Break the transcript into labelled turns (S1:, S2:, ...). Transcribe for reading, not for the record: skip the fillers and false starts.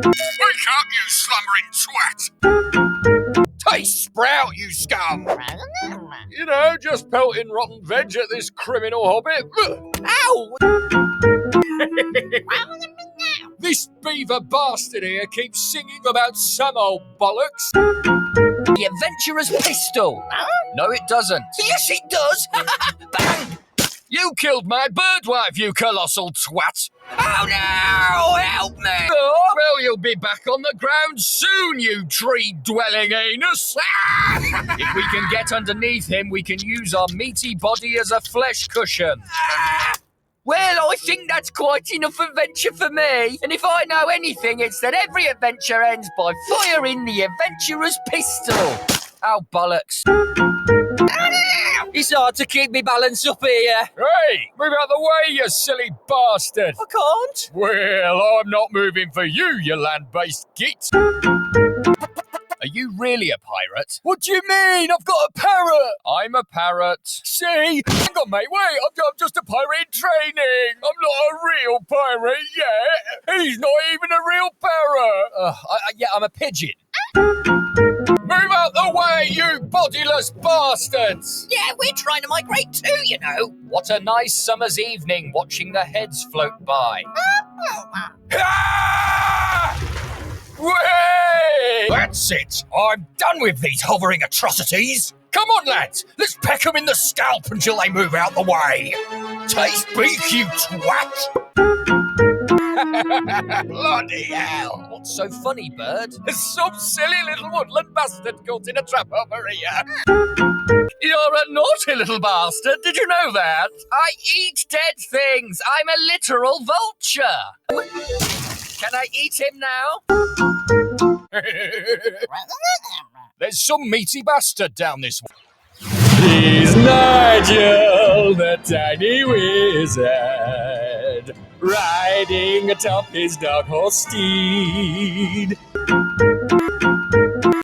S1: Wake up, you slumbering twat! Taste sprout, you scum! You know, just pelting rotten veg at this criminal hobbit. Ow! This beaver bastard here keeps singing about some old bollocks.
S2: The adventurer's pistol. No, it doesn't.
S3: Yes, it does. Bang!
S1: You killed my birdwife, you colossal twat!
S3: Oh no! Help me!
S1: Oh, well, you'll be back on the ground soon, you tree-dwelling anus! If we can get underneath him, we can use our meaty body as a flesh cushion.
S2: Well, I think that's quite enough adventure for me. And if I know anything, it's that every adventure ends by firing the adventurer's pistol. Oh, bollocks. It's hard to keep me balance up here.
S1: Hey, move out the way, you silly bastard!
S2: I can't.
S1: Well, I'm not moving for you, you land-based git. Are you really a pirate? What do you mean? I've got a parrot! I'm a parrot. See? Hang on, mate, wait, I'm just a pirate in training. I'm not a real pirate yet. He's not even a real parrot.
S2: Yeah, I'm a pigeon.
S1: Move out the way, you bodiless bastards!
S3: Yeah, we're trying to migrate too, you know.
S2: What a nice summer's evening watching the heads float by.
S1: Ah! Way! That's it! I'm done with these hovering atrocities! Come on, lads! Let's peck them in the scalp until they move out the way! Taste beak, you twat! Bloody hell!
S2: What's so funny, bird?
S1: There's some silly little woodland bastard caught in a trap over here! You're a naughty little bastard, did you know that?
S2: I eat dead things. I'm a literal vulture. Can I eat him now?
S1: There's some meaty bastard down this way. He's Nigel, the tiny wizard, riding atop his dark horse steed.